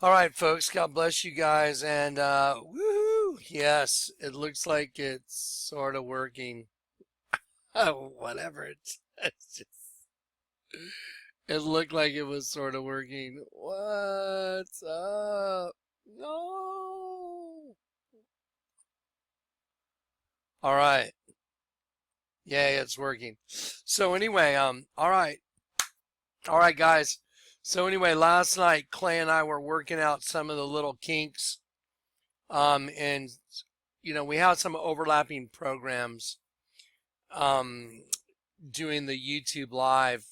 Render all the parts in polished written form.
All right, folks. God bless you guys. And woohoo! Yes, it looks like it's sort of working. Oh, whatever. It's just, it looked like it was sort of working. What's up? No. All right. Yay, it's working. So anyway, all right, guys. So anyway, last night Clay and I were working out some of the little kinks. And we have some overlapping programs um, doing the YouTube live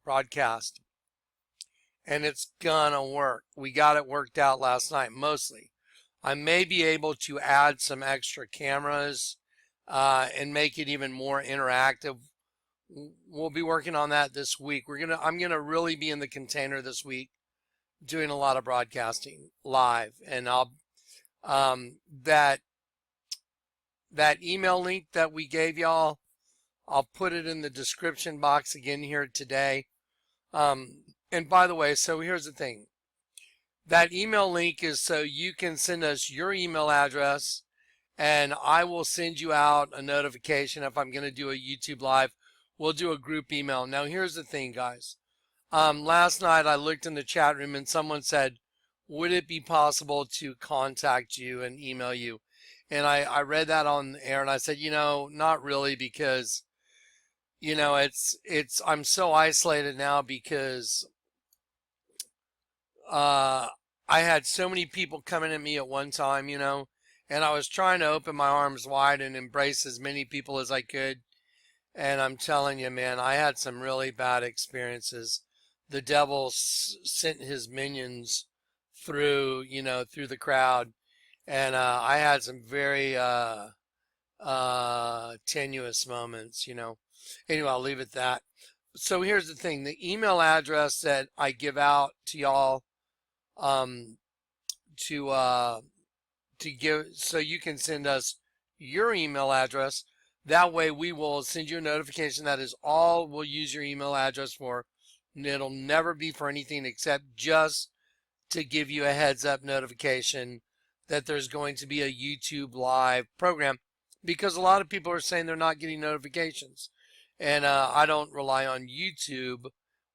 broadcast, and it's gonna work. We got it worked out last night mostly. I may be able to add some extra cameras and make it even more interactive. We'll be working on that this week. I'm gonna really be in the container this week, doing a lot of broadcasting live, and I'll that email link that we gave y'all, I'll put it in the description box again here today. And by the way, so here's the thing. That email link is so you can send us your email address, and I will send you out a notification if I'm going to do a YouTube live. We'll do a group email. Now, here's the thing, guys. Last night I looked in the chat room and someone said, would it be possible to contact you and email you? And I read that on the air and I said, not really, because, I'm so isolated now because I had so many people coming at me at one time, and I was trying to open my arms wide and embrace as many people as I could. And I'm telling you, man, I had some really bad experiences. The devil sent his minions through, through the crowd. And I had some very tenuous moments, Anyway, I'll leave it at that. So here's the thing. The email address that I give out to y'all um, to give, so you can send us your email address. That way we will send you a notification. That is all we'll use your email address for. It'll never be for anything except just to give you a heads up notification that there's going to be a YouTube live program, because a lot of people are saying they're not getting notifications. And I don't rely on YouTube,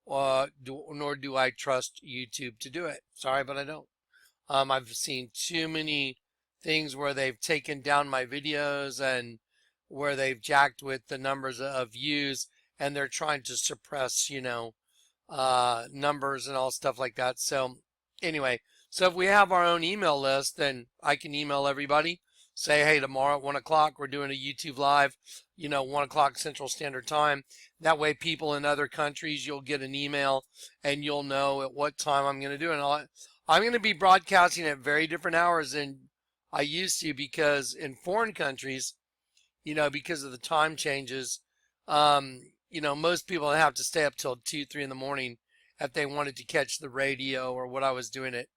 nor do I trust YouTube to do it. Sorry, but I don't. I've seen too many things where they've taken down my videos and where they've jacked with the numbers of views, and they're trying to suppress, numbers and all stuff like that. So anyway, so if we have our own email list, then I can email everybody, say, hey, tomorrow at 1 o'clock, we're doing a YouTube live, 1 o'clock Central Standard Time. That way people in other countries, you'll get an email and you'll know at what time I'm going to do it. And I'm going to be broadcasting at very different hours than I used to, because in foreign countries, because of the time changes, most people have to stay up till 2, 3 in the morning if they wanted to catch the radio or what I was doing at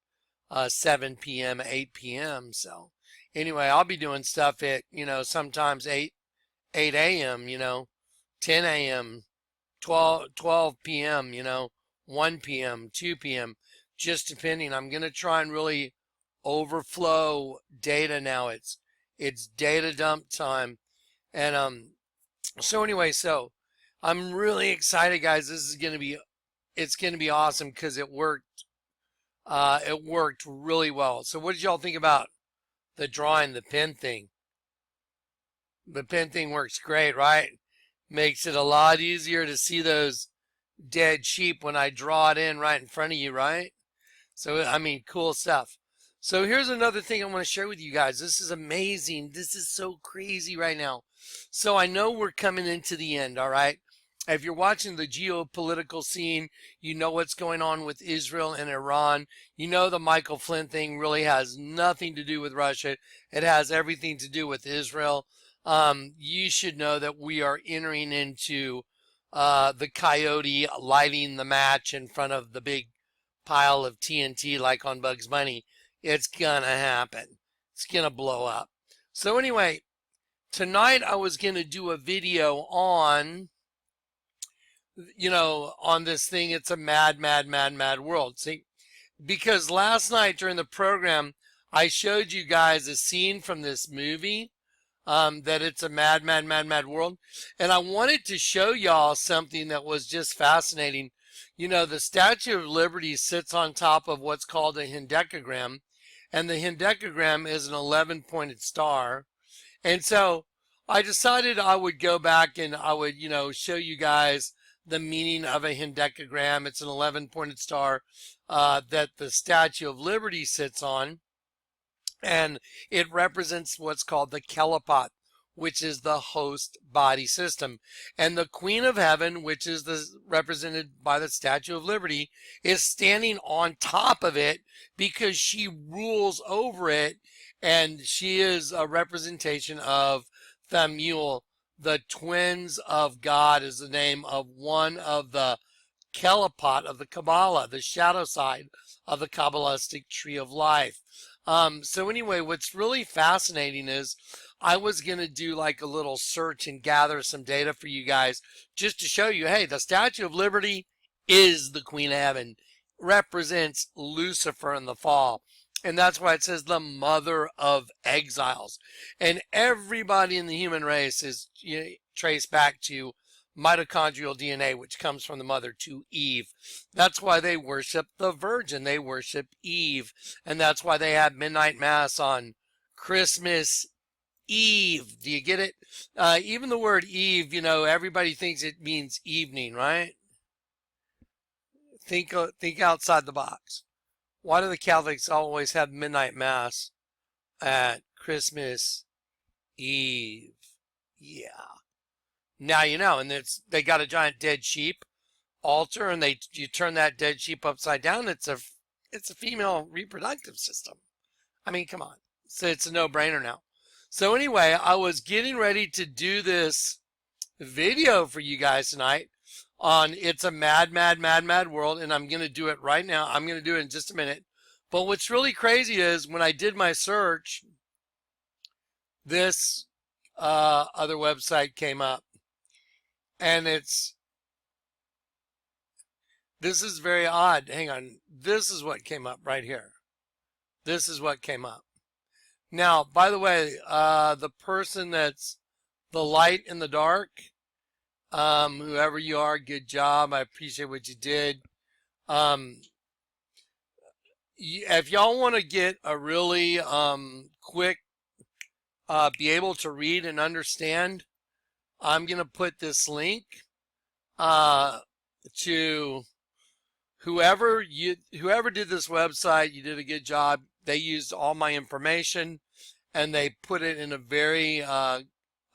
7 p.m., 8 p.m. So anyway, I'll be doing stuff at, sometimes 8 a.m., 10 a.m., 12 p.m., 1 p.m., 2 p.m., just depending. I'm going to try and really overflow data now. It's data dump time. And so anyway, so I'm really excited, guys. It's going to be awesome because it worked. It worked really well. So what did y'all think about the drawing, the pen thing? The pen thing works great, right? Makes it a lot easier to see those dead sheep when I draw it in right in front of you, right? So, I mean, cool stuff. So here's another thing I want to share with you guys. This is amazing. This is so crazy right now. So I know we're coming into the end, all right? If you're watching the geopolitical scene, you know what's going on with Israel and Iran. You know the Michael Flynn thing really has nothing to do with Russia. It has everything to do with Israel. You should know that we are entering into the coyote lighting the match in front of the big pile of TNT like on Bugs Bunny. It's gonna happen. It's gonna blow up. So anyway, tonight I was gonna do a video on, on this thing. It's a mad, mad, mad, mad world. See, because last night during the program, I showed you guys a scene from this movie, that it's a mad, mad, mad, mad world. And I wanted to show y'all something that was just fascinating. You know, the Statue of Liberty sits on top of what's called a hendecagram, and the hendecagram is an 11-pointed star. And so I decided I would go back and I would, show you guys the meaning of a hendecagram. It's an 11-pointed star that the Statue of Liberty sits on, and it represents what's called the Kelipot, which is the host body system. And the Queen of Heaven, which is represented by the Statue of Liberty, is standing on top of it because she rules over it, and she is a representation of Thamuel. The twins of God is the name of one of the Kelipot of the Kabbalah, the shadow side of the Kabbalistic tree of life. So anyway, what's really fascinating is I was going to do like a little search and gather some data for you guys just to show you, hey, the Statue of Liberty is the Queen of Heaven, represents Lucifer in the fall. And that's why it says the mother of exiles. And everybody in the human race is traced back to mitochondrial DNA, which comes from the mother to Eve. That's why they worship the Virgin. They worship Eve. And that's why they have midnight mass on Christmas Eve. Do you get it? Even the word Eve, everybody thinks it means evening, right? Think outside the box. Why do the Catholics always have midnight mass at Christmas Eve? Yeah. Now you know, and they got a giant dead sheep altar, and you turn that dead sheep upside down. It's a female reproductive system. I mean, come on. So it's a no-brainer now. So anyway, I was getting ready to do this video for you guys tonight on It's a Mad, Mad, Mad, Mad World, and I'm going to do it right now. I'm going to do it in just a minute. But what's really crazy is when I did my search, this other website came up. And this is very odd. Hang on. This is what came up right here. This is what came up. Now, by the way, the person that's the light in the dark, whoever you are, good job. I appreciate what you did. If y'all want to get a really quick, be able to read and understand, I'm going to put this link to whoever did this website. You did a good job. They used all my information and they put it in a very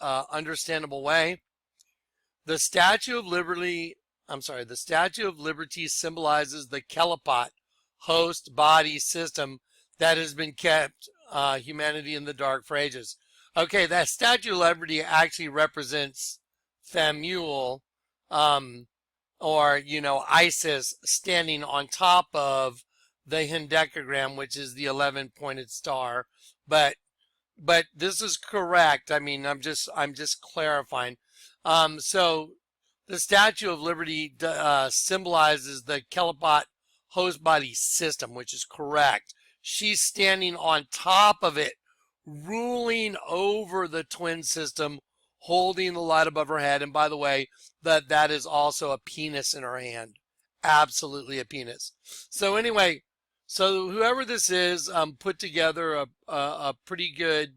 understandable way. The Statue of Liberty symbolizes the Kelipot host body system that has been kept humanity in the dark for ages. Okay, that Statue of Liberty actually represents Thamuel, or Isis, standing on top of the hendecagram, which is the 11-pointed star. But this is correct. I mean, I'm just clarifying. So the Statue of Liberty symbolizes the Kelipot host body system, which is correct. She's standing on top of it, ruling over the twin system, holding the light above her head. And by the way, that is also a penis in her hand. Absolutely a penis. So anyway, so whoever this is put together a pretty good,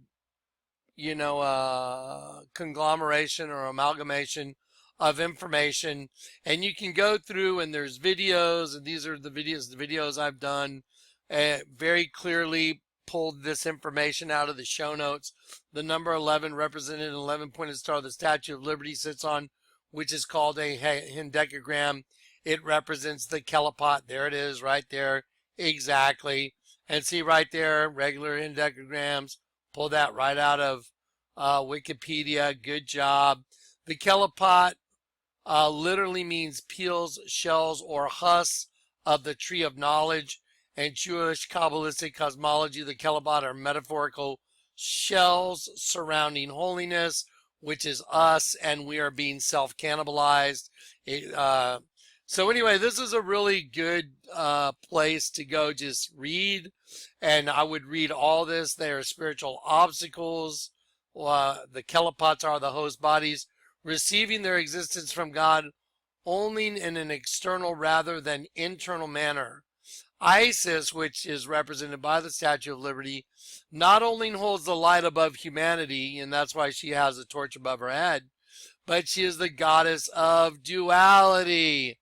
conglomeration or amalgamation of information. And you can go through and there's videos, and these are the videos I've done, very clearly pulled this information out of the show notes. The number 11 represented an 11-pointed star the Statue of Liberty sits on, which is called a hendecagram. It represents the Kelipot. There it is right there. Exactly. And see right there, regular hendecagrams. Pull that right out of Wikipedia. Good job. The Kelipot literally means peels, shells, or husks of the tree of knowledge. And Jewish Kabbalistic cosmology, the Kelipot are metaphorical shells surrounding holiness, which is us, and we are being self-cannibalized. So anyway, this is a really good place to go just read. And I would read all this. They are spiritual obstacles. The Kellipots are the host bodies, receiving their existence from God only in an external rather than internal manner. Isis, which is represented by the Statue of Liberty, not only holds the light above humanity, and that's why she has a torch above her head, but she is the goddess of duality.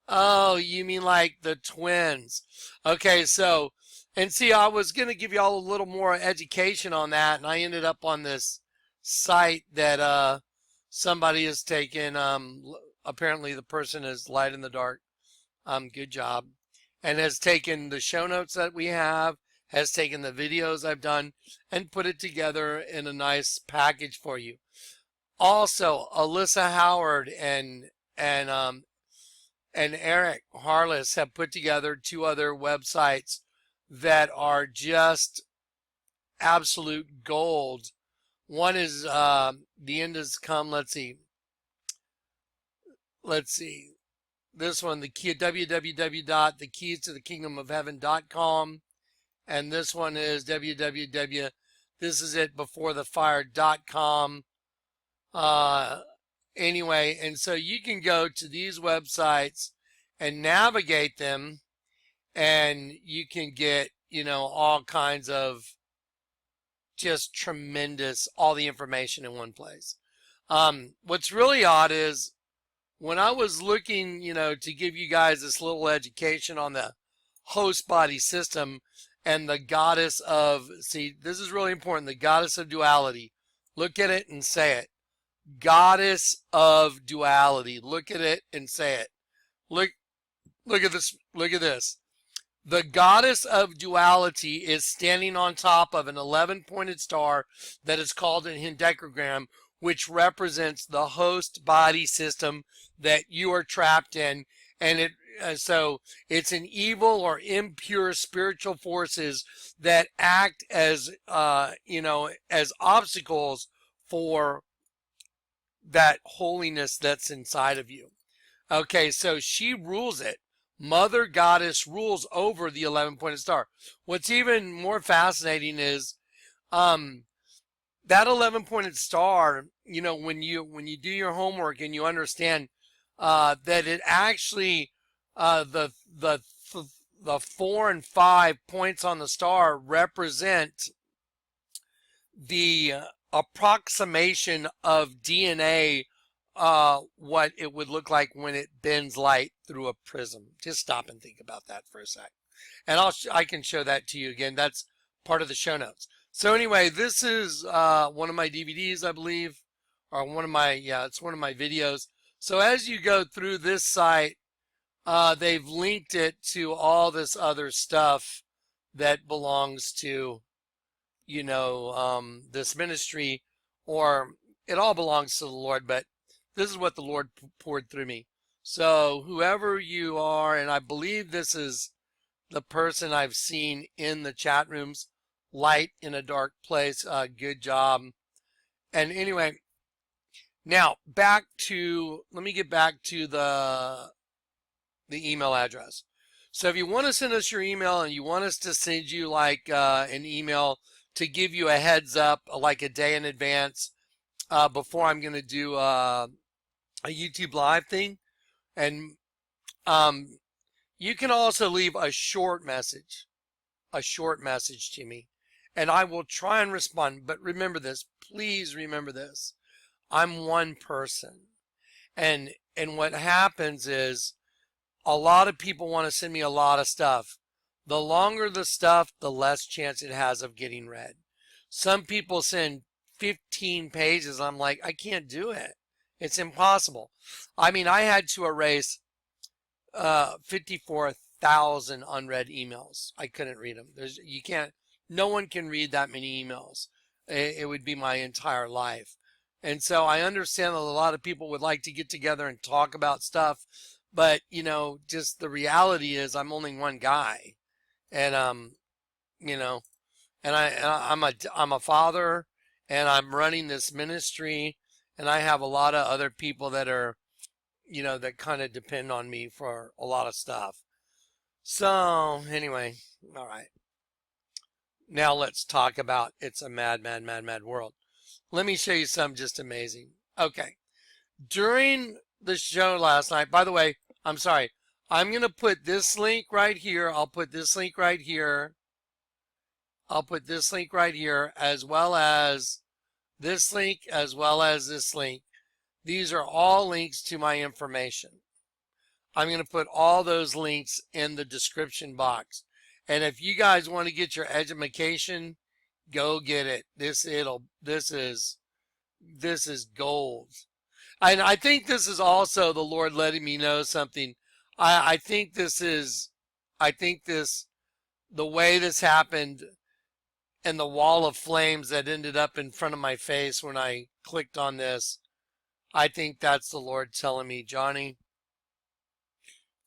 Oh, you mean like the twins? Okay, so, and see, I was going to give you all a little more education on that, and I ended up on this site that somebody has taken. Apparently, the person is light in the dark. Good job. And has taken the show notes that we have, has taken the videos I've done, and put it together in a nice package for you. Also, Alyssa Howard and Eric Harless have put together 2 other websites that are just absolute gold. One is The End Has Come. Let's see. This one, the key, www.thekeystothekingdomofheaven.com. And this one is www.thisisitbeforethefire.com. Anyway, and so you can go to these websites and navigate them, and you can get, all kinds of just tremendous, all the information in one place. What's really odd is when I was looking, to give you guys this little education on the host body system and the goddess of, see, this is really important, the goddess of duality. Look at it and say it. Goddess of duality. Look at it and say it. Look at this. Look at this. The goddess of duality is standing on top of an 11-pointed star that is called a hendecagram, which represents the host body system that you are trapped in. And so it's an evil or impure spiritual forces that act as, as obstacles for that holiness that's inside of you. Okay, so she rules it. Mother Goddess rules over the 11-pointed star. What's even more fascinating is that 11-pointed star, when you do your homework and you understand that it actually the 4 and 5 points on the star represent the approximation of DNA, what it would look like when it bends light through a prism. Just stop and think about that for a sec. And I can show that to you again. That's part of the show notes. So anyway, this is one of my DVDs, I believe, or it's one of my videos. So as you go through this site, they've linked it to all this other stuff that belongs to, this ministry, or it all belongs to the Lord, but this is what the Lord poured through me. So whoever you are, and I believe this is the person I've seen in the chat rooms, light in a dark place. Good job. And anyway, now let me get back to the email address. So if you want to send us your email and you want us to send you like an email to give you a heads up, like a day in advance, before I'm going to do a YouTube live thing, and you can also leave a short message to me, and I will try and respond. But remember this, please remember this. I'm one person, and what happens is a lot of people want to send me a lot of stuff. The longer the stuff, the less chance it has of getting read. Some people send 15 pages. I'm like, I can't do it. It's impossible. I mean, I had to erase 54,000 unread emails. I couldn't read them. No one can read that many emails. It would be my entire life. And so I understand that a lot of people would like to get together and talk about stuff, but just the reality is I'm only one guy, and and I'm a father, and I'm running this ministry, and I have a lot of other people that are that kind of depend on me for a lot of stuff. So anyway, all right. Now let's talk about It's a Mad, Mad, Mad, Mad World. Let me show you something just amazing. Okay. During the show last night, by the way, I'm sorry. I'm going to put this link right here. I'll put this link right here. I'll put this link right here, as well as this link, as well as this link. These are all links to my information. I'm going to put all those links in the description box. And if you guys want to get your education, go get it. This is gold. And I think this is also the Lord letting me know something. I think the way this happened and the wall of flames that ended up in front of my face when I clicked on this, I think that's the Lord telling me, Johnny,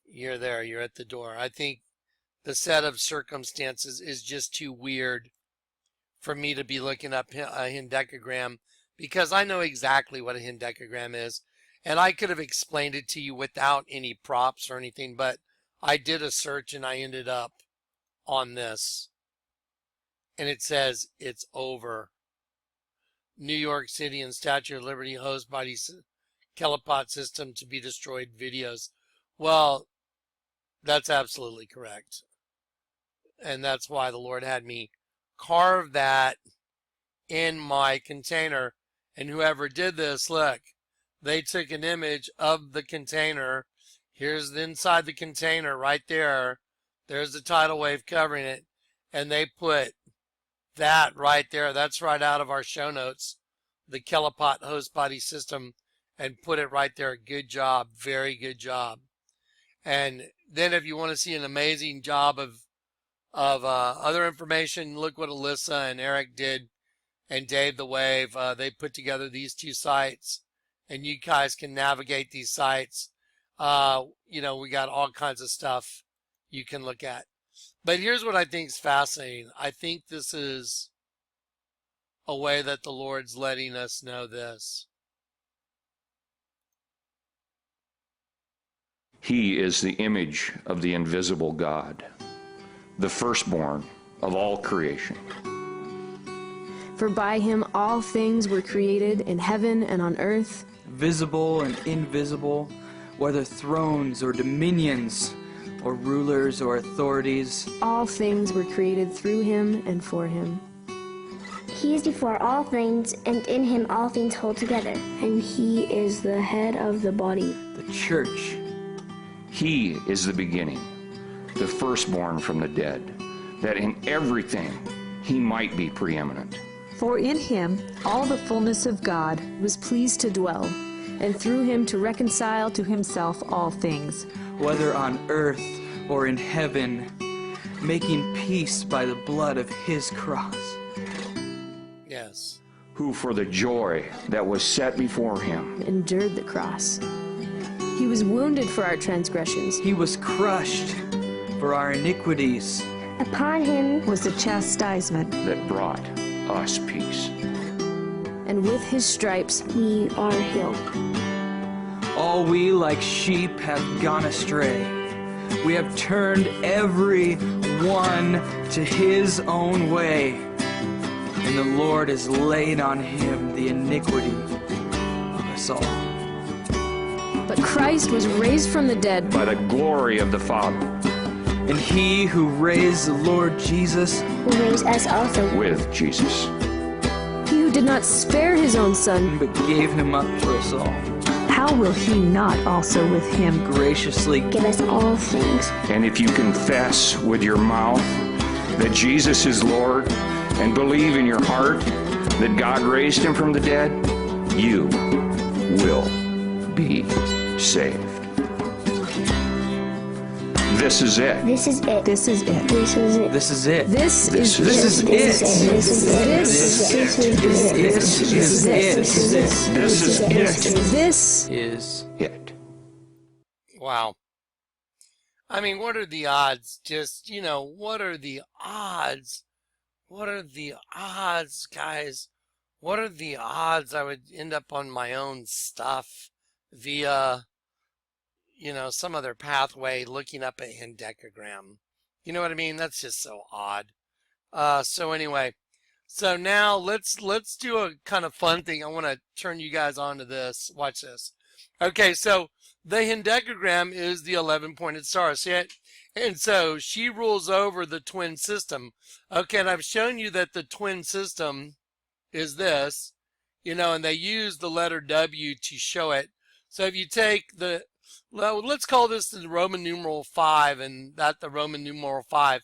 you're there, you're at the door. I think the set of circumstances is just too weird for me to be looking up a hendecagram, because I know exactly what a hendecagram is. And I could have explained it to you without any props or anything, but I did a search and I ended up on this. And it says it's over. New York City and Statue of Liberty host body Kelapot system to be destroyed videos. Well, that's absolutely correct. And that's why the Lord had me carve that in my container. And whoever did this, look, they took an image of the container. Here's the inside the container right there. There's the tidal wave covering it. And they put that right there. That's right out of our show notes. The Kelapot host body system, and put it right there. Good job. Very good job. And then if you want to see an amazing job of other information, look what Alyssa and Eric did, and Dave the Wave. They put together these two sites, and you guys can navigate these sites. We got all kinds of stuff you can look at. But here's what I think is fascinating. I think this is a way that the Lord's letting us know this. He is the image of the invisible God, the firstborn of all creation. For by him all things were created in heaven and on earth, visible and invisible, whether thrones or dominions or rulers or authorities. All things were created through him and for him. He is before all things, and in him all things hold together. And he is the head of the body, the church. He is the beginning, the firstborn from the dead, that in everything he might be preeminent. For in him all the fullness of God was pleased to dwell, and through him to reconcile to himself all things, whether on earth or in heaven, making peace by the blood of his cross. Yes. Who for the joy that was set before him endured the cross. He was wounded for our transgressions. He was crushed for our iniquities. Upon him was the chastisement that brought us peace. And with his stripes we are healed. All we like sheep have gone astray. We have turned every one to his own way. And the Lord has laid on him the iniquity of us all. But Christ was raised from the dead by the glory of the Father. And he who raised the Lord Jesus will raise us also with Jesus. He who did not spare his own son, but gave him up for us all. How will he not also with him graciously give us all things? And if you confess with your mouth that Jesus is Lord, and believe in your heart that God raised him from the dead, you will be saved. This is it. This is it. This is it. This is it. This is it. This is it. This is it. This is it. Wow. I mean, what are the odds? Just, what are the odds? What are the odds, guys? What are the odds I would end up on my own stuff via some other pathway looking up a hendecagram. You know what I mean? That's just so odd. So anyway, so now let's do a kind of fun thing. I want to turn you guys on to this. Watch this. Okay, so the hendecagram is the 11-pointed star. See it? And so she rules over the twin system. Okay, and I've shown you that the twin system is this, and they use the letter W to show it. So if you take let's call this the Roman numeral 5 and that the Roman numeral 5,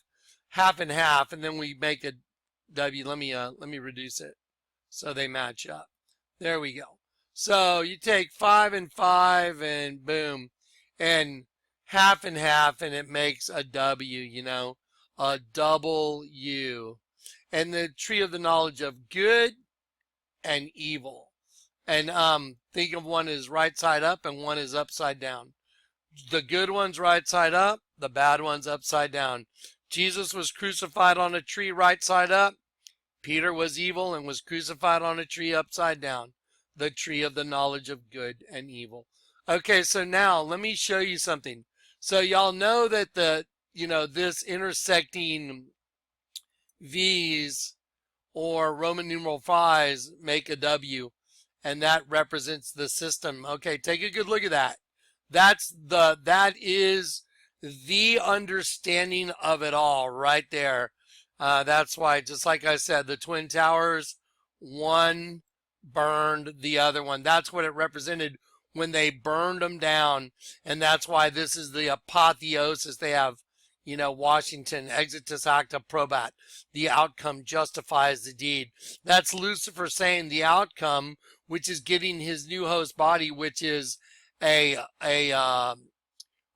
half and half, and then we make a W. Let me reduce it so they match up. There we go. So you take 5 and 5 and boom, and half and half, and it makes a W, a double U. And the tree of the knowledge of good and evil. And think of one is right side up and one is upside down. The good one's right side up, the bad one's upside down. Jesus was crucified on a tree right side up. Peter was evil and was crucified on a tree upside down. The tree of the knowledge of good and evil. Okay, so now let me show you something. So y'all know that this intersecting V's or Roman numeral 5s make a W, and that represents the system. Okay, take a good look at that. That is the understanding of it all right there. That's why, just like I said, the Twin Towers, one burned the other one. That's what it represented when they burned them down. And that's why this is the apotheosis. They have, Washington, exitus acta probat. The outcome justifies the deed. That's Lucifer saying the outcome, which is getting his new host body, which is a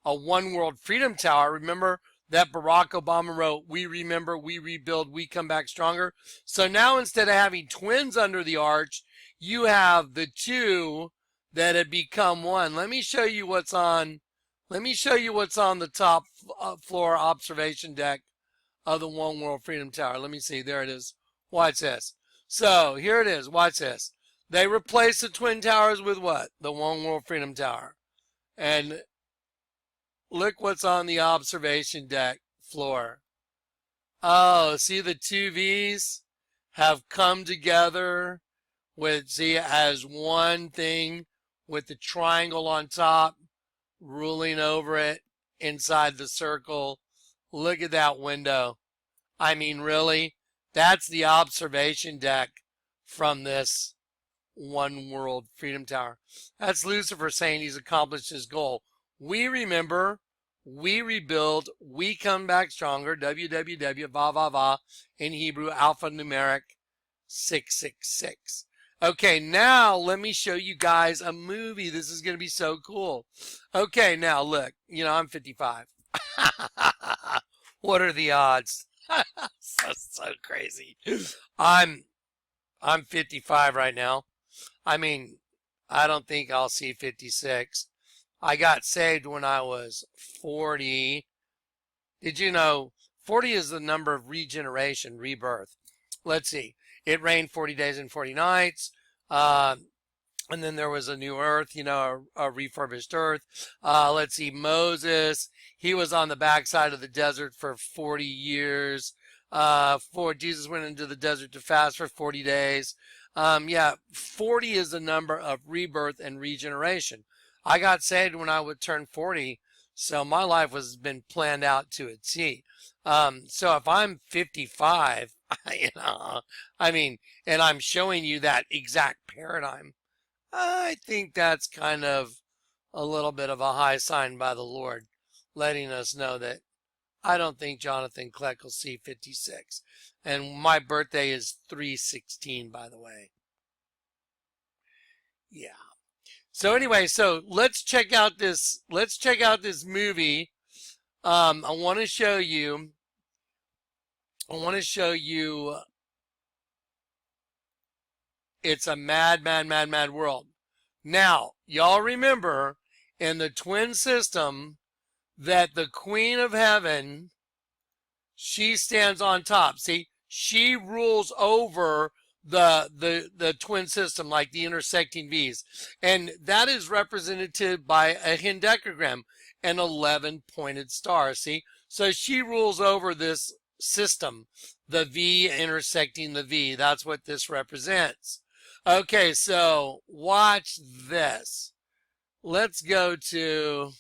one world freedom tower. Remember that Barack Obama wrote, "We remember, we rebuild, we come back stronger." So now instead of having twins under the arch, you have the two that have become one. Let me show you what's on the top floor observation deck of the One World Freedom Tower. Let me see. There it is. Watch this. So here it is. Watch this. They replaced the Twin Towers with what? The One World Freedom Tower. And look what's on the observation deck floor. Oh, see, the two V's have come together as one thing with the triangle on top ruling over it inside the circle. Look at that window. I mean, really? That's the observation deck from this One World Freedom Tower. That's Lucifer saying he's accomplished his goal. We remember, we rebuild, we come back stronger. www, va va va, in Hebrew, alphanumeric 666. Okay, now let me show you guys a movie. This is going to be so cool. Okay, now look, I'm 55. What are the odds? so crazy. I'm 55 right now. I mean, I don't think I'll see 56. I got saved when I was 40. Did you know 40 is the number of regeneration, rebirth? Let's see. It rained 40 days and 40 nights. And then there was a new earth, a refurbished earth. Let's see. Moses, he was on the backside of the desert for 40 years. Jesus went into the desert to fast for 40 days. 40 is the number of rebirth and regeneration. I got saved when I would turn 40, so my life has been planned out to a T. So if I'm 55, and I'm showing you that exact paradigm, I think that's kind of a little bit of a high sign by the Lord, letting us know that I don't think Jonathan Kleck will see 56. And my birthday is 3/16, by the way. Yeah. So anyway, so let's check out this movie. I want to show you it's a mad world. Now, y'all remember in the twin system that the Queen of Heaven, she stands on top. See, she rules over the twin system, like the intersecting V's. And that is represented by a hendecagram, an 11 pointed star. See? So she rules over this system, the V intersecting the V. That's what this represents. Okay, so watch this. Let's go to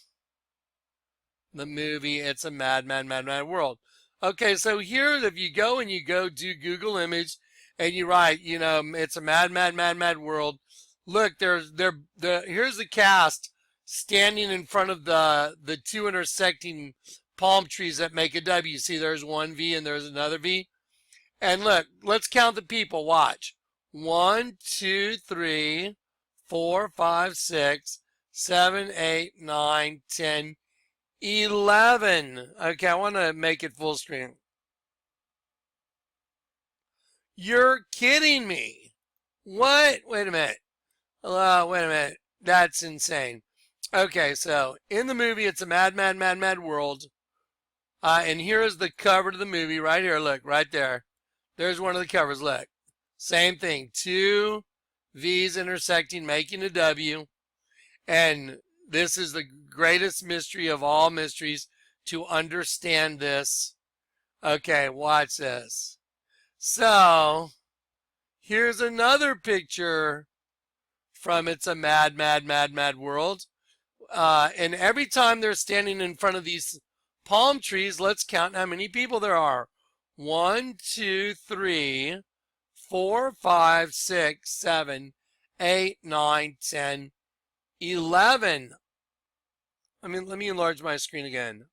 the movie It's a Mad, Mad, Mad, Mad World. Okay, so here, if you go and you go do Google image and you write, it's a mad, mad, mad, mad world. Look, here's the cast standing in front of the two intersecting palm trees that make a W. See, there's one V and there's another V. And look, let's count the people. Watch. 1, 2, 3, 4, 5, 6, 7, 8, 9, 10, 11. Okay, I want to make it full screen. You're kidding me. What? Wait a minute. Wait a minute. That's insane. Okay, so in the movie, it's a mad, mad, mad, mad world. And here is the cover to the movie right here. Look, right there. There's one of the covers. Look. Same thing. Two V's intersecting, making a W. And this is the greatest mystery of all mysteries to understand this. Okay, watch this. So, here's another picture from It's a Mad, Mad, Mad, Mad World. And every time they're standing in front of these palm trees, let's count how many people there are. 1, 2, 3, 4, 5, 6, 7, 8, 9, 10, 11. Let me enlarge my screen again.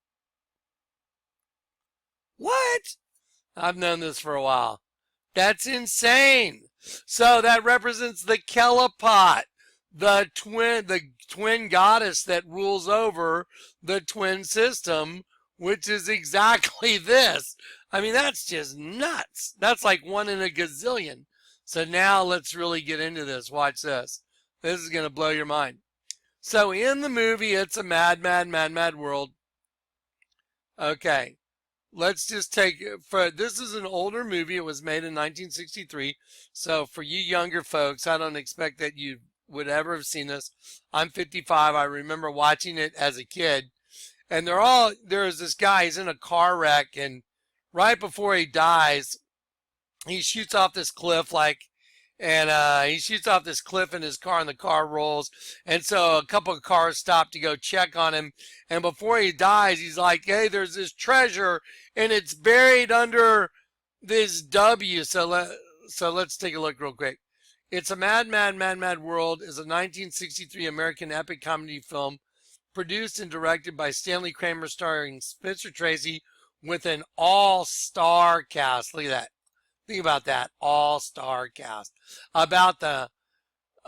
What? I've known this for a while. That's insane. So that represents the Kelapot, the twin goddess that rules over the twin system, which is exactly this. That's just nuts. That's like 1 in a gazillion. So now let's really get into this. Watch this. This is going to blow your mind. So in the movie, It's a Mad, Mad, Mad, Mad World. Okay. Let's just this is an older movie. It was made in 1963. So for you younger folks, I don't expect that you would ever have seen this. I'm 55. I remember watching it as a kid. And there's this guy, he's in a car wreck, and right before he dies, he shoots off this cliff he shoots off this cliff in his car, and the car rolls. And so a couple of cars stop to go check on him. And before he dies, he's like, hey, there's this treasure, and it's buried under this W. So let's take a look real quick. It's a Mad, Mad, Mad, Mad World is a 1963 American epic comedy film produced and directed by Stanley Kramer, starring Spencer Tracy, with an all-star cast. Look at that. Think about that. All-star cast. About the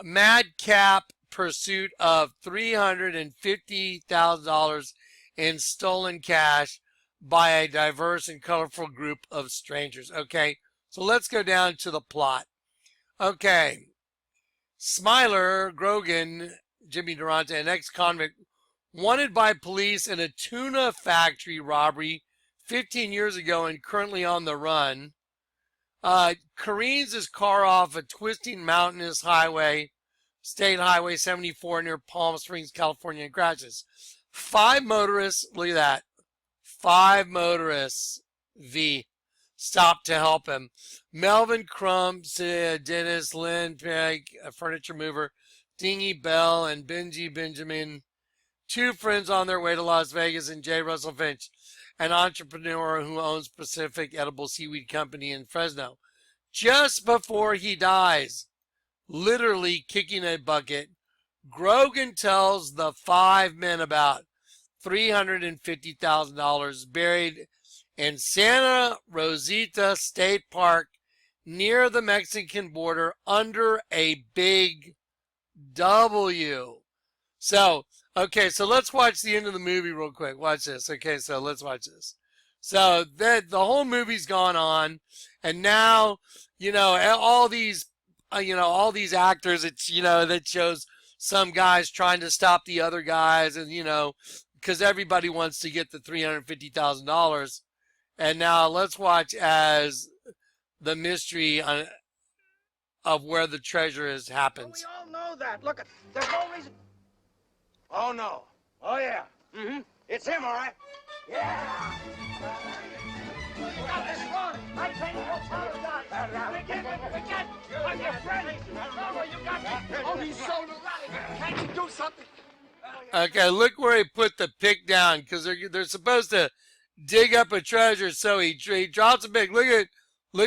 madcap pursuit of $350,000 in stolen cash by a diverse and colorful group of strangers. Okay, so let's go down to the plot. Okay. Smiler, Grogan, Jimmy Durante, an ex-convict, wanted by police in a tuna factory robbery 15 years ago and currently on the run, careens his car off a twisting mountainous highway, State Highway 74 near Palm Springs, California, and crashes. 5 motorists, look at that, 5 motorists, V, stopped to help him. Melvin Crumps, Dennis Lynn Pegg, a furniture mover, Dingy Bell, and Benji Benjamin, 2 friends on their way to Las Vegas, and J. Russell Finch, an entrepreneur who owns Pacific Edible Seaweed Company in Fresno. Just before he dies, literally kicking a bucket, Grogan tells the 5 men about $350,000 buried in Santa Rosita State Park near the Mexican border under a big W. So let's watch the end of the movie real quick. Watch this. Okay, so let's watch this. So the whole movie's gone on, and now, all these actors, it's, that shows some guys trying to stop the other guys, and, because everybody wants to get the $350,000. And now let's watch as the mystery of where the treasure is happens. Well, we all know that. Look, there's no reason. Oh, no. Oh, yeah. Mm-hmm. It's him, all right. Yeah. You got this wrong. I tell you, you'll apologize. Forget. I'm your friend. No, you got me. Oh, he's so neurotic. Can't you do something? Okay, look where he put the pick down, because they're supposed to dig up a treasure. So he drops a pick. Look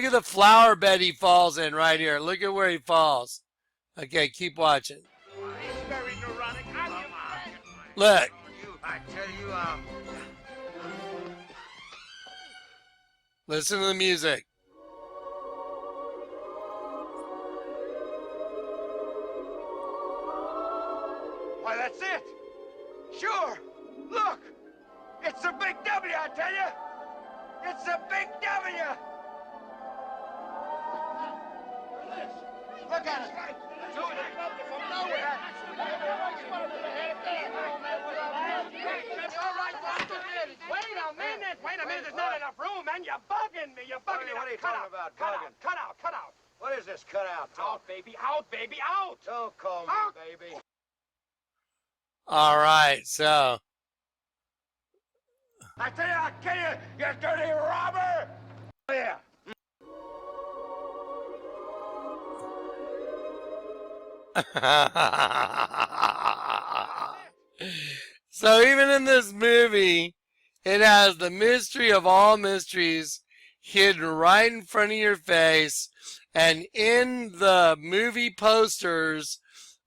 at the flower bed he falls in right here. Look at where he falls. Okay, keep watching. He's very neurotic. Look. I tell you, Listen to the music. why, that's it. Sure. Look. It's a big W, I tell you. It's a big W. Look at it. Doing it from nowhere. Wait a minute. There's not enough room, man. You're bugging me. You're bugging me. What are you Cut talking out. about, Cut bugging? out. Cut out. What is this cutout talk? Out, baby. Out, baby. Out. Don't call me Out. baby. All right, so. I tell you, I'll kill you, you dirty robber. Oh, yeah. So even in this movie, it has the mystery of all mysteries hidden right in front of your face. And in the movie posters,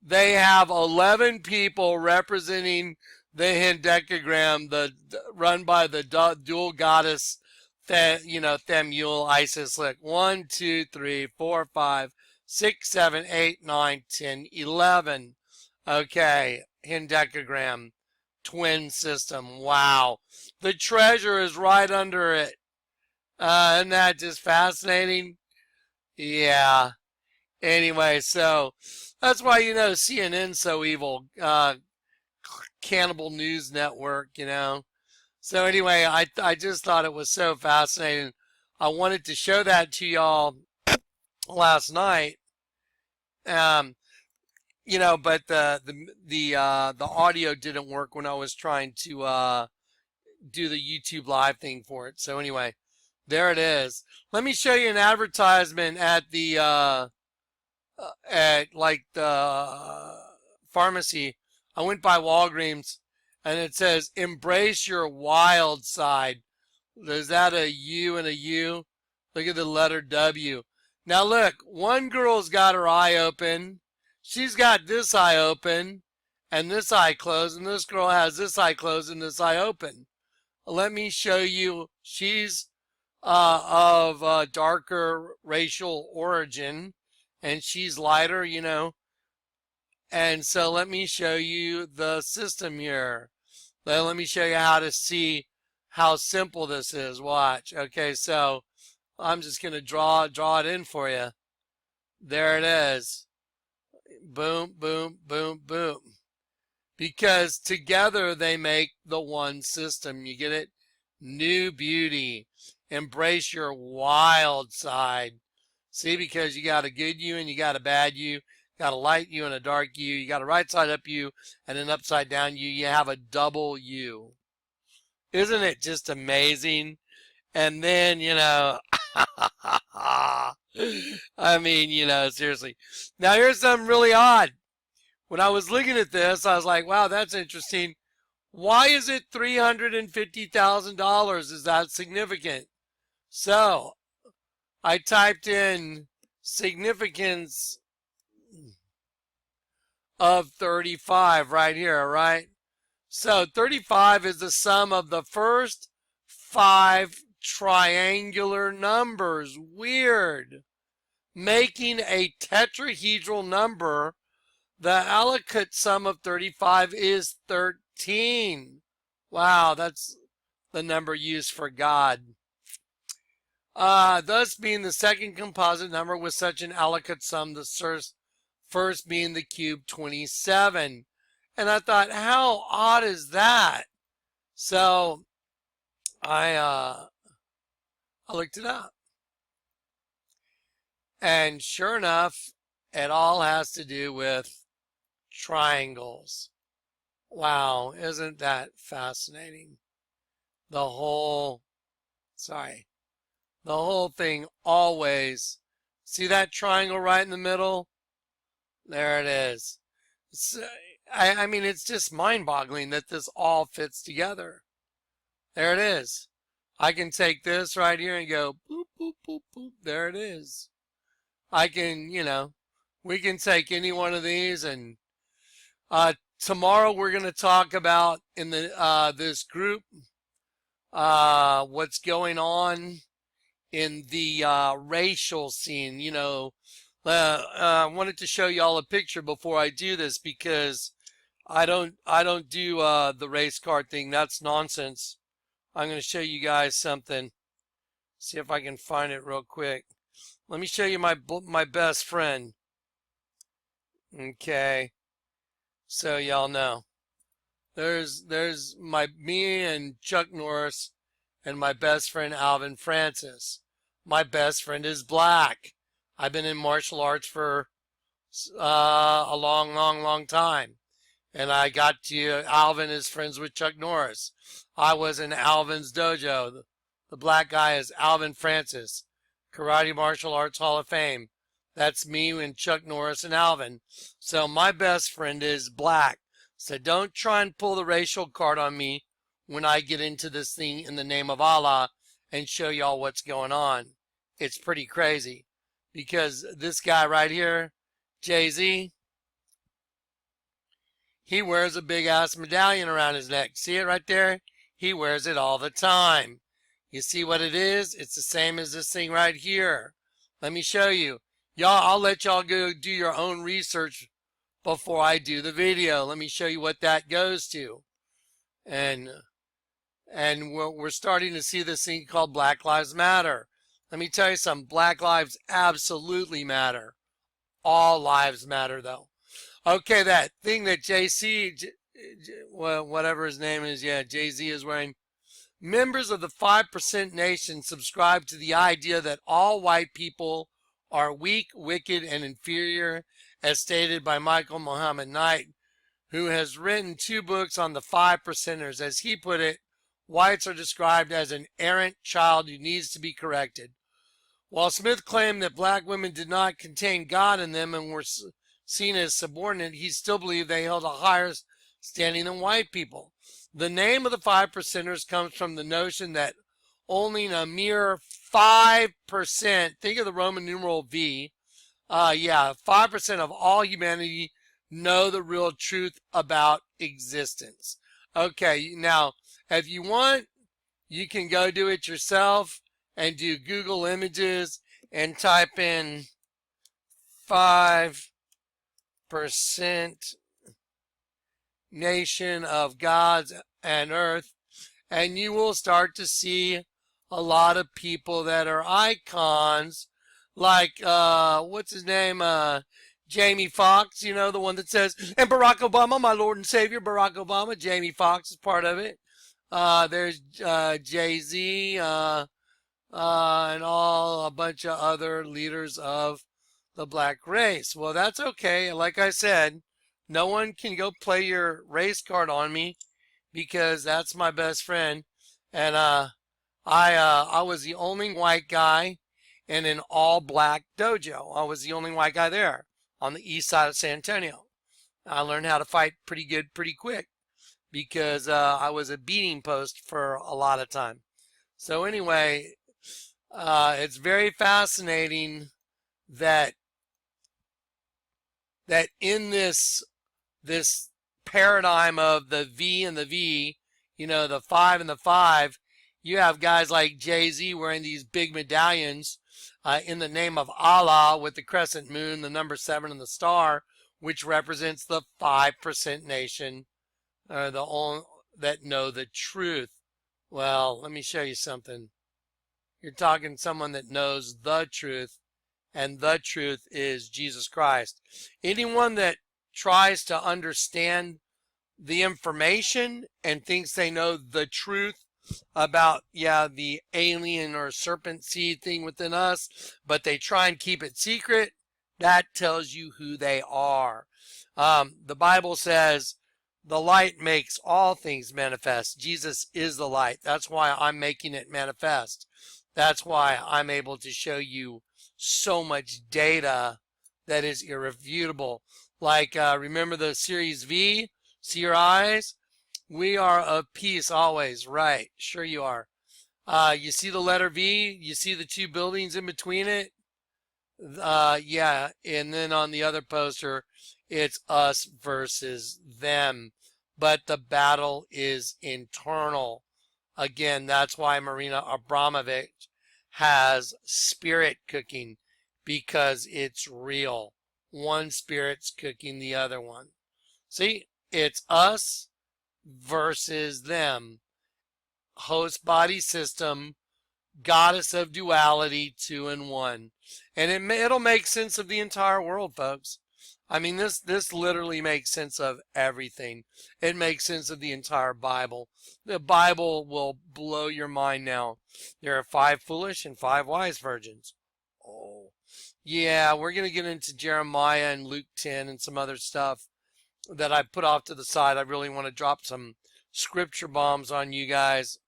they have 11 people representing the hendecagram, run by the dual goddess, Themule, Isis. Look, 1, 2, 3, 4, 5, 6, 7, 8, 9, 10, 11. Okay, hendecagram, twin system. Wow. The treasure is right under it. Isn't that just fascinating? Yeah. Anyway, so that's why, CNN's so evil. Cannibal News Network, So anyway, I just thought it was so fascinating. I wanted to show that to y'all last night. But the audio didn't work when I was trying to do the YouTube live thing for it. So anyway, there it is. Let me show you an advertisement at the pharmacy. I went by Walgreens, and it says, "Embrace your wild side." Is that a U and a U? Look at the letter W. Now look, one girl's got her eye open. She's got this eye open, and this eye closed, and this girl has this eye closed and this eye open. Let me show you. She's of darker racial origin, and she's lighter, And so let me show you the system here. Let me show you how to see how simple this is. Watch. Okay, so I'm just going to draw it in for you. There it is. Boom, boom, boom, boom. Because together they make the one system. You get it? New beauty. Embrace your wild side. See, because you got a good you and you got a bad you. Got a light you and a dark you. You got a right side up you and an upside down you. You have a double you. Isn't it just amazing? And then, I mean, seriously. Now here's something really odd. When I was looking at this, I was like, wow, that's interesting. Why is it $350,000? Is that significant? So I typed in significance of 35 right here, right? So 35 is the sum of the first 5 triangular numbers. Weird. Making a tetrahedral number, the alicate sum of 35 is 13. Wow, that's the number used for God. Thus being the second composite number with such an alicate sum, the first being the cube 27. And I thought, how odd is that? So I looked it up. And sure enough, it all has to do with triangles. Wow, isn't that fascinating? The whole, sorry, the whole thing always, see that triangle right in the middle? There it is. It's, I mean, it's just mind-boggling that this all fits together. There it is. I can take this right here and go boop, boop, boop, boop. There it is. I can, we can take any one of these, and tomorrow we're going to talk about in the this group what's going on in the racial scene. I wanted to show y'all a picture before I do this because I don't do the race card thing. That's nonsense. I'm going to show you guys something. See if I can find it real quick. Let me show you my best friend. Okay. So y'all know. There's me and Chuck Norris and my best friend Alvin Francis. My best friend is black. I've been in martial arts for a long time. And I got to Alvin is friends with Chuck Norris. I was in Alvin's dojo. The black guy is Alvin Francis, Karate Martial Arts Hall of Fame. That's me and Chuck Norris and Alvin. So my best friend is black. So don't try and pull the racial card on me when I get into this thing in the name of Allah and show y'all what's going on. It's pretty crazy because this guy right here, Jay-Z, he wears a big ass medallion around his neck. See it right there? He wears it all the time. You see what it is? It's the same as this thing right here. Let me show you. Y'all, I'll let y'all go do your own research before I do the video. Let me show you what that goes to. And we're starting to see this thing called Black Lives Matter. Let me tell you something. Black lives absolutely matter. All lives matter, though. Okay, that thing that whatever his name is, yeah, Jay-Z is wearing. Members of the 5% Nation subscribe to the idea that all white people are weak, wicked, and inferior, as stated by Michael Muhammad Knight, who has written 2 books on the 5%ers. As he put it, whites are described as an errant child who needs to be corrected. While Smith claimed that black women did not contain God in them and were seen as subordinate, he still believed they held a higher standing than white people. The name of the 5%ers comes from the notion that only a mere 5%, think of the Roman numeral V, 5% of all humanity know the real truth about existence. Okay, now, if you want, you can go do it yourself and do Google Images and type in 5% nation of gods and earth, and you will start to see a lot of people that are icons, like, what's his name, Jamie Foxx, the one that says, and Barack Obama, my Lord and Savior, Barack Obama. Jamie Foxx is part of it. There's Jay-Z, and a bunch of other leaders of the black race. Well, that's okay. Like I said, no one can go play your race card on me because that's my best friend. And I was the only white guy in an all-black dojo. I was the only white guy there on the east side of San Antonio. I learned how to fight pretty good, pretty quick because I was a beating post for a lot of time. So anyway, it's very fascinating that in this paradigm of the V and the V, the 5 and the 5, you have guys like Jay-Z wearing these big medallions in the name of Allah with the crescent moon, the number 7 and the star, which represents the 5% nation, the only that know the truth. Well, let me show you something. You're talking someone that knows the truth, and the truth is Jesus Christ. Anyone that tries to understand the information and thinks they know the truth about, the alien or serpent seed thing within us, but they try and keep it secret, That tells you who they are. The Bible says the light makes all things manifest. Jesus is the light. That's why I'm making it manifest. That's why I'm able to show you so much data that is irrefutable. Like, remember the series V? See your eyes? We are of peace always. Right. Sure you are. You see the letter V? You see the two buildings in between it? Yeah. And then on the other poster, it's us versus them. But the battle is internal. Again, that's why Marina Abramovich has spirit cooking, because it's real. One spirit's cooking the other one. See, it's us versus them. Host body system, goddess of duality, 2 in 1. And it'll make sense of the entire world, folks. I mean, this literally makes sense of everything. It makes sense of the entire Bible. The Bible will blow your mind now. There are 5 foolish and 5 wise virgins. Oh, yeah, we're going to get into Jeremiah and Luke 10 and some other stuff that I put off to the side. I really want to drop some scripture bombs on you guys,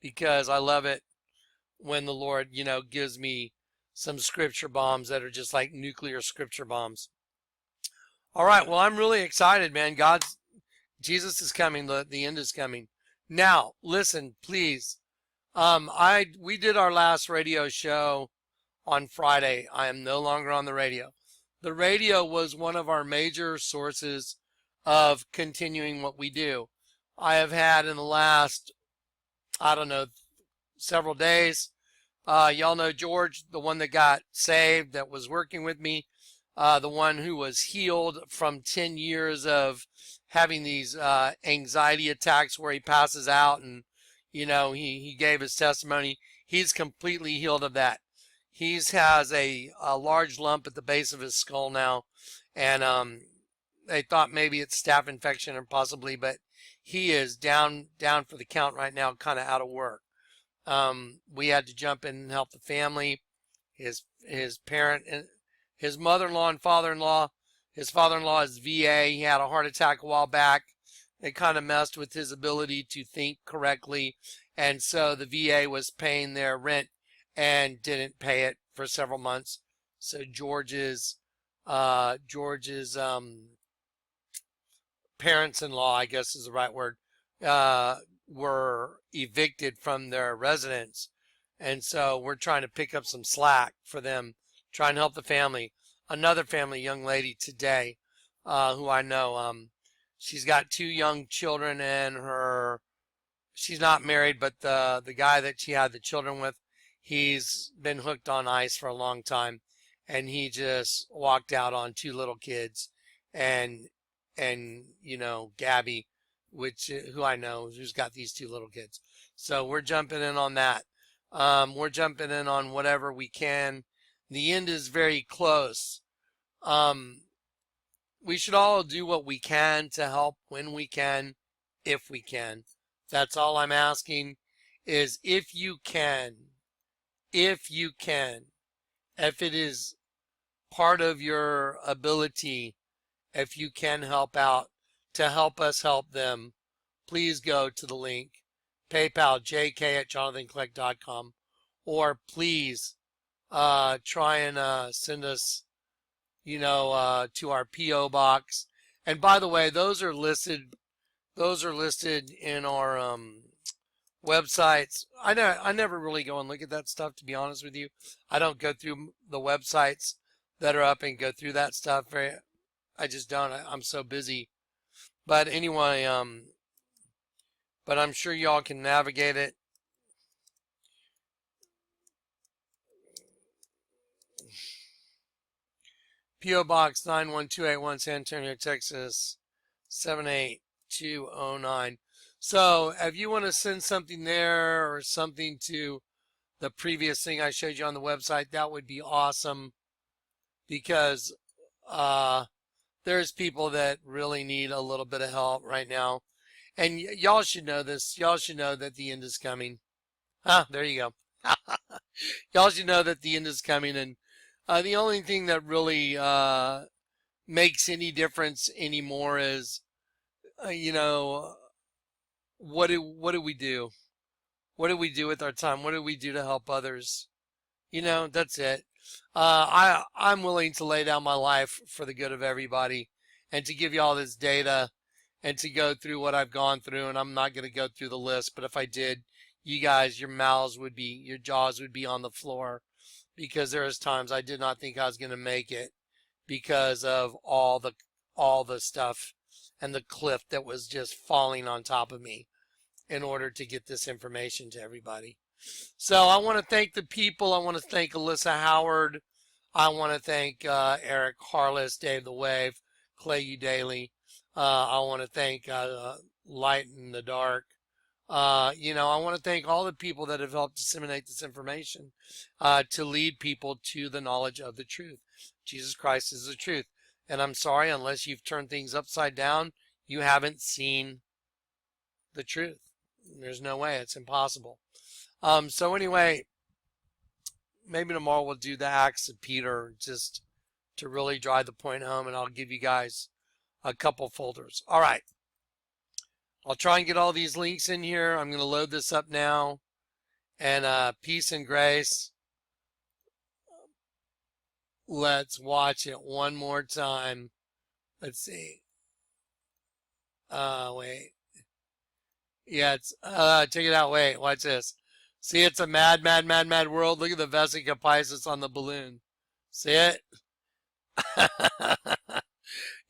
because I love it when the Lord, gives me some scripture bombs that are just like nuclear scripture bombs. All right, well, I'm really excited, man. Jesus is coming. The end is coming. Now, listen, please. We did our last radio show on Friday. I am no longer on the radio. The radio was one of our major sources of continuing what we do. I have had in the last, I don't know, several days. Y'all know George, the one that got saved, that was working with me. The one who was healed from 10 years of having these anxiety attacks where he passes out, and, he gave his testimony. He's completely healed of that. He has a large lump at the base of his skull now, and they thought maybe it's staph infection or possibly, but he is down for the count right now, kind of out of work. We had to jump in and help the family. His parent, his mother-in-law and father-in-law. His father-in-law is VA. He had a heart attack a while back. It kind of messed with his ability to think correctly, and so the VA was paying their rent and didn't pay it for several months. So George's parents-in-law, I guess is the right word, were evicted from their residence. And so we're trying to pick up some slack for them, trying to help the family. Another family, young lady today, who I know, she's got 2 young children, and she's not married, but the guy that she had the children with, he's been hooked on ice for a long time, and he just walked out on 2 little kids, and Gabby, who I know, who's got these 2 little kids. So we're jumping in on that. We're jumping in on whatever we can. The end is very close. We should all do what we can to help when we can, if we can. That's all I'm asking, is if you can, if it is part of your ability, if you can help out to help us help them, please go to the link, PayPal, jk@jonathankleck.com, or please try and send us, to our P.O. box. And by the way, those are listed in our websites. I never really go and look at that stuff, to be honest with you. I don't go through the websites that are up and go through that stuff. I just don't. I'm so busy. But anyway, but I'm sure y'all can navigate it. P.O. Box 91281, San Antonio, Texas 78209. So if you want to send something there or something to the previous thing I showed you on the website, that would be awesome, because there's people that really need a little bit of help right now. And y'all should know this. Y'all should know that the end is coming. There you go. Y'all should know that the end is coming. And The only thing that really makes any difference anymore is, you know, what do we do? What do we do with our time? What do we do to help others? You know, that's it. I'm willing to lay down my life for the good of everybody, and to give you all this data, and to go through what I've gone through. And I'm not going to go through the list, but if I did, you guys, your jaws would be on the floor, because there was times I did not think I was going to make it because of all the stuff and the cliff that was just falling on top of me in order to get this information to everybody. So I want to thank the people. I want to thank Alyssa Howard. I want to thank Eric Harless, Dave the Wave, Clay U Daily. I want to thank Light in the Dark. You know, I want to thank all the people that have helped disseminate this information to lead people to the knowledge of the truth. Jesus Christ is the truth. And I'm sorry, unless you've turned things upside down, you haven't seen the truth. There's no way. It's impossible. So anyway, maybe tomorrow we'll do the Acts of Peter, just to really drive the point home, and I'll give you guys a couple folders. All right. I'll try and get all these links in here. I'm going to load this up now. And peace and grace. Let's watch it one more time. Let's see. Wait. Yeah, it's check it out. Wait, watch this. See, it's a mad, mad, mad, mad world. Look at the Vesica Pisces on the balloon. See it?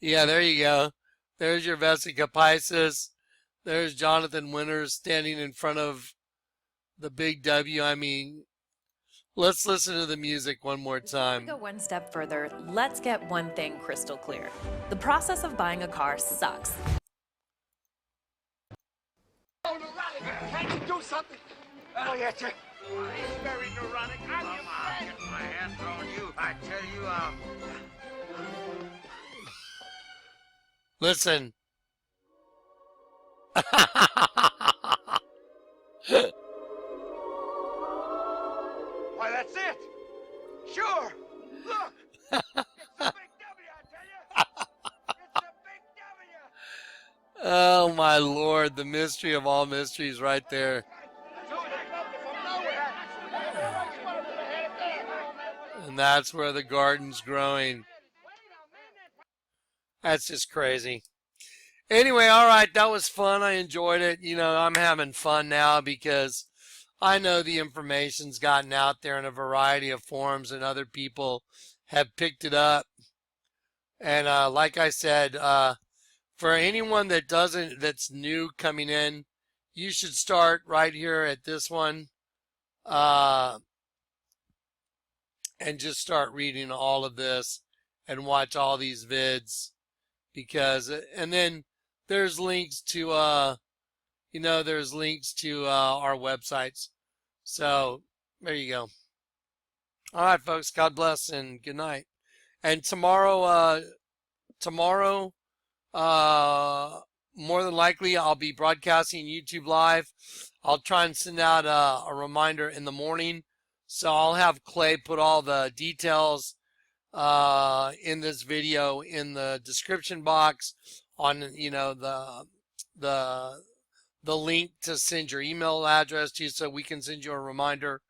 Yeah, there you go. There's your Vesica Pisces. There's Jonathan Winters standing in front of the big W. I mean, let's listen to the music one more time. Go one step further. Let's get one thing crystal clear. The process of buying a car sucks. Oh, neurotic! Can't you do something? Oh, yeah, Jack. He's very neurotic. I'm your friend. Get my hands on you. I tell you, Listen. Why, that's it. Sure. Look. It's a big W, I tell you. It's a big W. Oh, my Lord. The mystery of all mysteries right there. And that's where the garden's growing. That's just crazy. Anyway, all right, that was fun. I enjoyed it. You know, I'm having fun now because I know the information's gotten out there in a variety of forms, and other people have picked it up. And like I said, for anyone that's new coming in, you should start right here at this one. And just start reading all of this and watch all these vids, because, and then there's links to, there's links to our websites. So there you go. All right, folks, God bless and good night. And tomorrow, more than likely, I'll be broadcasting YouTube Live. I'll try and send out a reminder in the morning. So I'll have Clay put all the details in this video in the description box, on the link to send your email address to, so we can send you a reminder.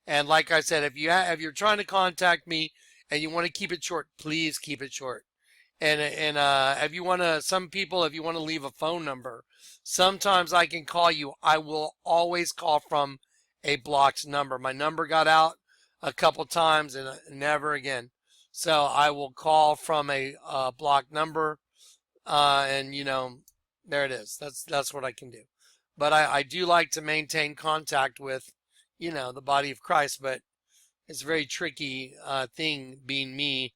And like I said, if you're trying to contact me and you want to keep it short, please keep it short. And if you want to leave a phone number, sometimes I can call you. I will always call from a blocked number. My number got out a couple times and never again. So I will call from a blocked number, and there it is. That's what I can do. But I do like to maintain contact with, the body of Christ. But it's a very tricky thing being me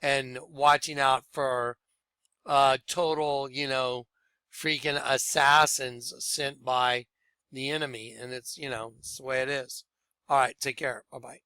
and watching out for total, freaking assassins sent by the enemy. And it's, it's the way it is. All right. Take care. Bye-bye.